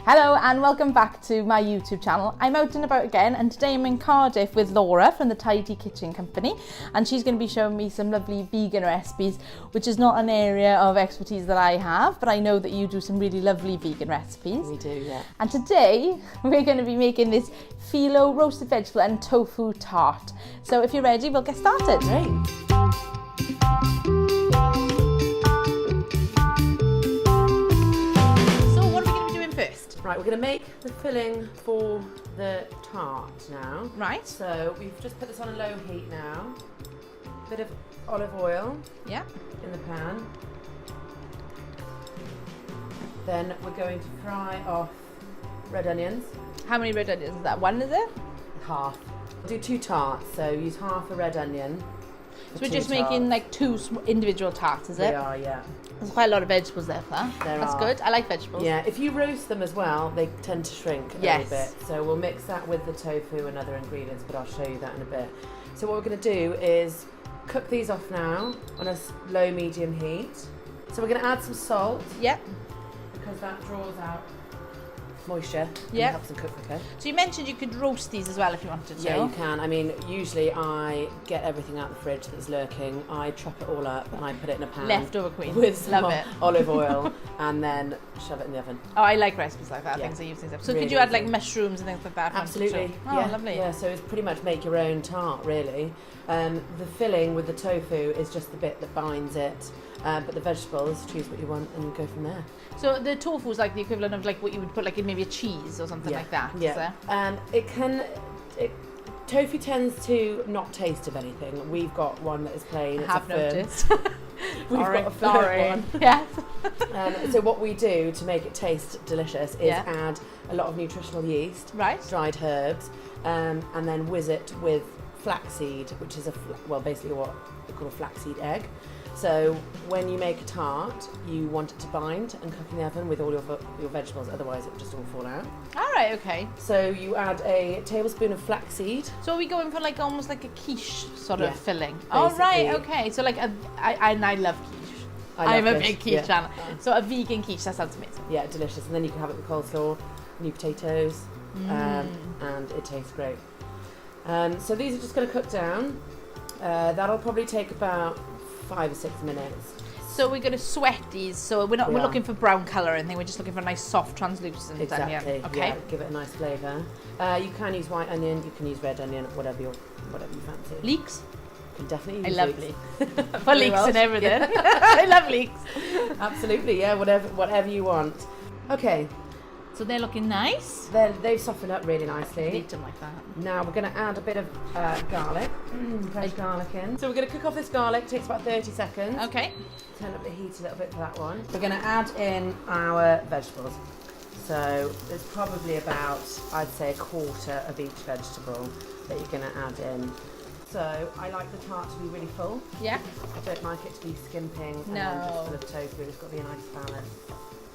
Hello and welcome back to my YouTube channel. I'm out and about again, and today I'm in Cardiff with Laura from the Tidy Kitchen Company, and she's going to be showing me some lovely vegan recipes, which is not an area of expertise that I have, but I know that you do some really lovely vegan recipes. We do, yeah. And today we're going to be making this filo roasted vegetable and tofu tart. So if you're ready, we'll get started. Great. Right, we're going to make the filling for the tart now. Right. So we've just put this on a low heat now. Bit of olive oil. Yeah. In the pan. Then we're going to fry off red onions. How many red onions is that? One, is it? Half. Do 2 tarts, so use half a red onion. So we're just making like 2 individual tarts, is it? We are, yeah. There's quite a lot of vegetables there for that. That's good. I like vegetables. Yeah, if you roast them as well, they tend to shrink a little bit. So we'll mix that with the tofu and other ingredients, but I'll show you that in a bit. So what we're going to do is cook these off now on a low-medium heat. So we're going to add some salt. Yep. Because that draws out moisture and yep. helps them cook quicker. So you mentioned you could roast these as well if you wanted to. Yeah, you can. I mean, usually I get everything out of the fridge that's lurking. I chop it all up and I put it in a pan. Leftover queen. With some Love it. olive oil and then shove it in the oven. Oh, I like recipes like that. Yeah. Things I use things up. So really could you add easy. like mushrooms and things like that? Absolutely. Oh, yeah. lovely. Yeah, so it's pretty much make your own tart, really. The filling with the tofu is just the bit that binds it. But the vegetables, choose what you want and go from there. So the tofu is like the equivalent of like what you would put like in maybe a cheese or something like that. Yeah. Tofu tends to not taste of anything. We've got one that is plain. I have noticed. We've got a firm one. Yes. So what we do to make it taste delicious is add a lot of nutritional yeast, dried herbs, and then whiz it with flaxseed, which is basically what we call a flaxseed egg. So when you make a tart, you want it to bind and cook in the oven with all your vegetables, otherwise it will just all fall out. All right, okay. So you add a tablespoon of flaxseed. So are we going for like almost like a quiche sort of filling? Basically. Oh, right, okay. So like I love quiche. I'm a big quiche fan. So a vegan quiche, that sounds amazing. Yeah, delicious. And then you can have it with coleslaw, new potatoes, and it tastes great. So these are just going to cook down. That'll probably take about 5 or 6 minutes. So we're going to sweat these. So we're looking for brown colour or anything. We're just looking for a nice soft translucent onion. Okay. Yeah, give it a nice flavour. You can use white onion. You can use red onion. Whatever you fancy. Leeks. You can definitely use leeks. For leeks and everything. Yeah. I love leeks. Absolutely. Yeah. Whatever you want. Okay. So they're looking nice. They've softened up really nicely. Eat them like that. Now we're going to add a bit of garlic, fresh garlic in. So we're going to cook off this garlic. It takes about 30 seconds. Okay. Turn up the heat a little bit for that one. We're going to add in our vegetables. So there's probably about, I'd say, a quarter of each vegetable that you're going to add in. So I like the tart to be really full. Yeah. I don't like it to be skimping and then just full of tofu. It's got to be a nice balance.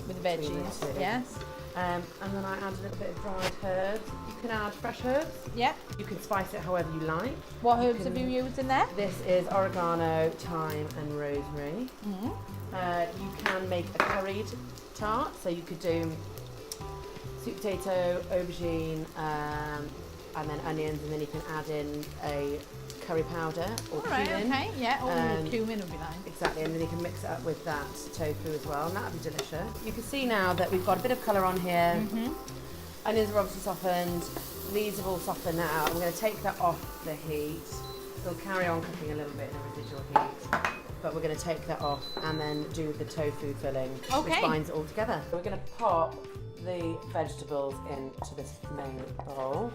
With the veggies, yes. And then I add a little bit of dried herbs. You can add fresh herbs. Yeah. You can spice it however you like. What herbs have you used in there? This is oregano, thyme and rosemary. You can make a curried tart. So you could do sweet potato, aubergine, and then onions, and then you can add in a curry powder or cumin. Okay, yeah, cumin would be nice. Exactly, and then you can mix it up with that tofu as well, and that would be delicious. You can see now that we've got a bit of colour on here. Onions are obviously softened. These have all softened now. I'm going to take that off the heat. They'll carry on cooking a little bit in the residual heat, but we're going to take that off and then do the tofu filling, which binds it all together. We're going to pop the vegetables into this main bowl,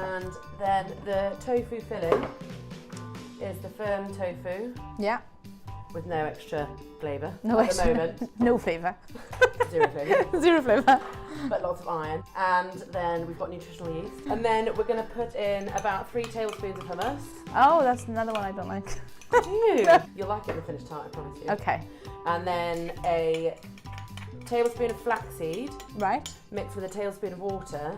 and then the tofu filling is the firm tofu. Yeah. With no extra flavour at the moment. No flavour. Zero flavour. Zero flavour. But lots of iron. And then we've got nutritional yeast. And then we're going to put in about 3 tablespoons of hummus. Oh, that's another one I don't like. Do you? You'll like it in the finished tart, I promise you. Okay. And then a tablespoon of flaxseed. Right. Mixed with a tablespoon of water.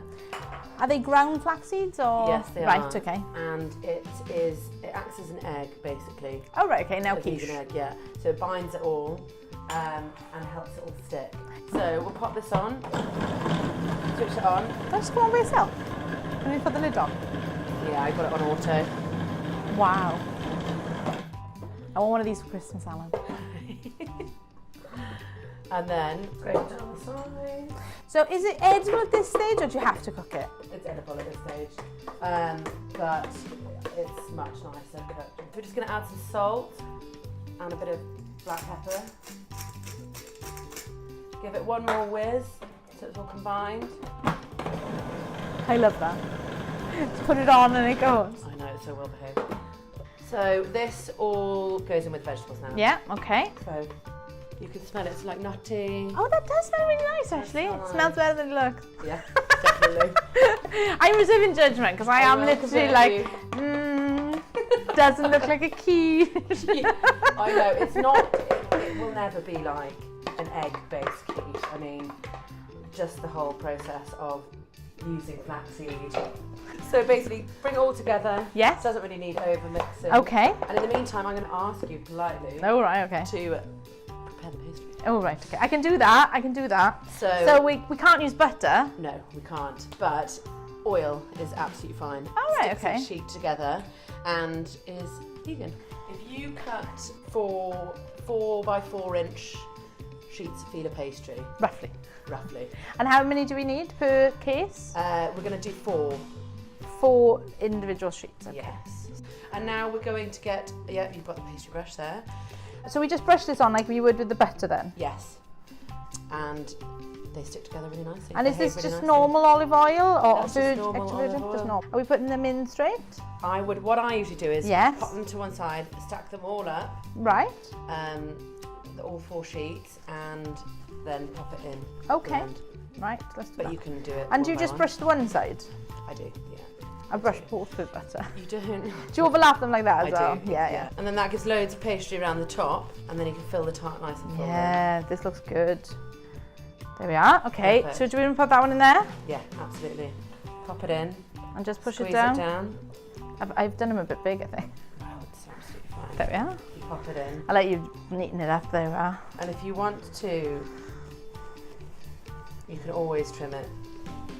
Are they ground flax seeds or? Yes, they are. Right, okay. And it acts as an egg, basically. Oh, right, okay, now a quiche. Vegan egg, yeah. So it binds it all and helps it all stick. So we'll pop this on. it on. Just go on by yourself. Can you put the lid on? Yeah, I got it on auto. Wow. I want one of these for Christmas, Alan. And then go down the side. So is it edible at this stage, or do you have to cook it? It's edible at this stage, but it's much nicer cooked. We're just going to add some salt and a bit of black pepper. Give it one more whiz so it's all combined. I love that. Just put it on and it goes. I know, it's so well behaved. So this all goes in with vegetables now. Yeah, okay. So you can smell it, it's like nutty. Oh, that does smell really nice, actually. It smells better than it looks. Yeah, definitely. I'm reserving judgment because I am literally like, doesn't look like a quiche. Yeah, I know, it's not, it will never be like an egg-based quiche. I mean, just the whole process of using flaxseed. So basically, bring it all together. Yes. Doesn't really need over mixing. Okay. And in the meantime, I'm going to ask you politely Oh, right, okay. to prepare the pastry. Oh, right, okay. I can do that. I can do that. So we can't use butter. No, we can't. But oil is absolutely fine. Oh, right, Sticks okay. each sheet together and is vegan. If you cut 4 by 4 inch sheets of filo pastry, Roughly. roughly, And how many do we need per case? we're going to do 4. 4 individual sheets. Okay. Yes. And now we're going to get, yeah, you've got the pastry brush there. So we just brush this on like we would with the butter then? Yes. And they stick together really nicely. And is Behave this really just nicely. normal olive oil or That's just normal extra olive virgin? oil. Just normal. Are we putting them in straight? What I usually do is Yes. pop them to one side, stack them all up, Right. all 4 sheets, and then pop it in. Okay. And, Right, let's do but that. you can do it. And do one you by just one. brush the one side? I do, yeah. I brush both with butter. You don't. Do you overlap them like that as I well? do. Yeah. And then that gives loads of pastry around the top, and then you can fill the tart nice and full. Yeah, this looks good. There we are. Okay, Perfect. so do we want to put that one in there? Yeah, absolutely. Pop it in. And just push Squeeze it down? it down. I've done them a bit big, I think. Wow, it's absolutely fine. There we are. You pop it in. I'll let you neaten it up. There we are. And if you want to, you can always trim it.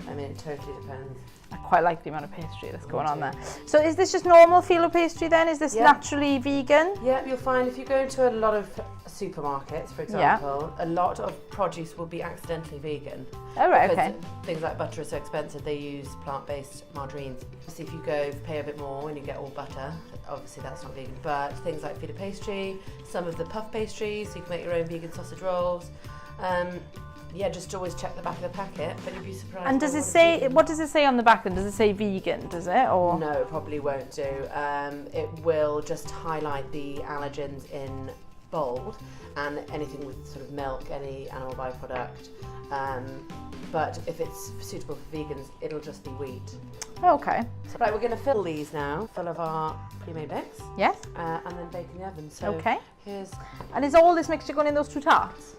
I mean, it totally depends. I quite like the amount of pastry that's going on too. there. So is this just normal filo pastry then? Is this Yeah. naturally vegan? Yeah, you'll find if you go into a lot of supermarkets, for example, a lot of produce will be accidentally vegan. Oh, right, Because okay. things like butter are so expensive, they use plant-based margarines. Obviously, if you go pay a bit more and you get all butter, obviously that's not vegan. But things like filo pastry, some of the puff pastries, so you can make your own vegan sausage rolls. Yeah, just always check the back of the packet, but you'd be surprised. And does by it what is say, vegan. what does it say on the back then? Does it say vegan, does it? Or No, it probably won't do. It will just highlight the allergens in bold and anything with sort of milk, any animal byproduct. But if it's suitable for vegans, it'll just be wheat. Okay. So, right, we're going to fill these now, full of our pre-made mix, Yes? and then bake in the oven. So Okay. here's. And is all this mixture going in those 2 tarts?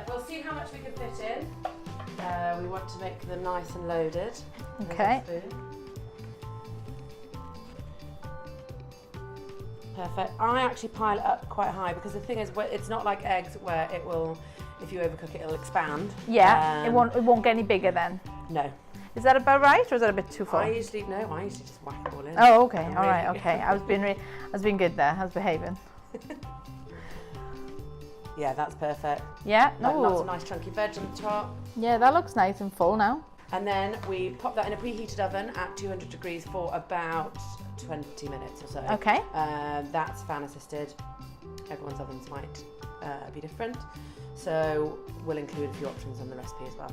We'll see how much we can fit in. We want to make them nice and loaded. Here's Okay. a spoon. Perfect. I actually pile it up quite high because the thing is, it's not like eggs where it will, if you overcook it, it'll expand. Yeah, it won't get any bigger then. No. Is that about right, or is that a bit too full? I usually just whack it all in. Oh, okay. I'm All right. really- Okay. I was being good there. I was behaving. Yeah, that's perfect. Yeah. Like lots No. of nice chunky veg on the top. Yeah, that looks nice and full now. And then we pop that in a preheated oven at 200 degrees for about 20 minutes or so. Okay. That's fan assisted. Everyone's ovens might be different. So we'll include a few options on the recipe as well.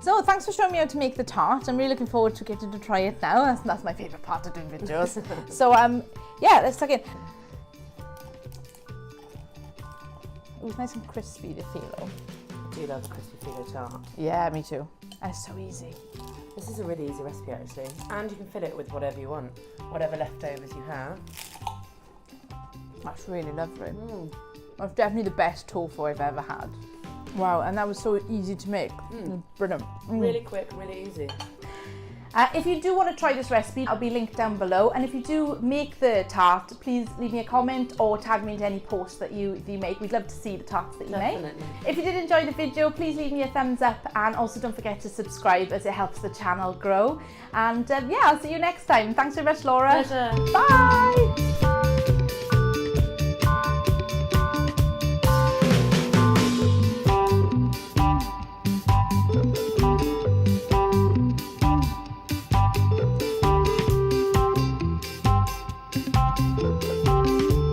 So thanks for showing me how to make the tart. I'm really looking forward to getting to try it now. That's my favourite part of doing videos. So yeah, let's tuck in. It was nice and crispy, the filo. I do love a crispy filo tart. Yeah, me too. And it's so easy. This is a really easy recipe actually. And you can fill it with whatever you want, whatever leftovers you have. That's really lovely. That's definitely the best tofu I've ever had. Wow, and that was so easy to make. Brilliant. Really quick, really easy. If you do want to try this recipe, I'll be linked down below. And if you do make the tart, please leave me a comment or tag me into any post that you make. We'd love to see the tarts that you make. If you did enjoy the video, please leave me a thumbs up, and also don't forget to subscribe as it helps the channel grow. And yeah, I'll see you next time. Thanks very much, Laura. Pleasure. Bye.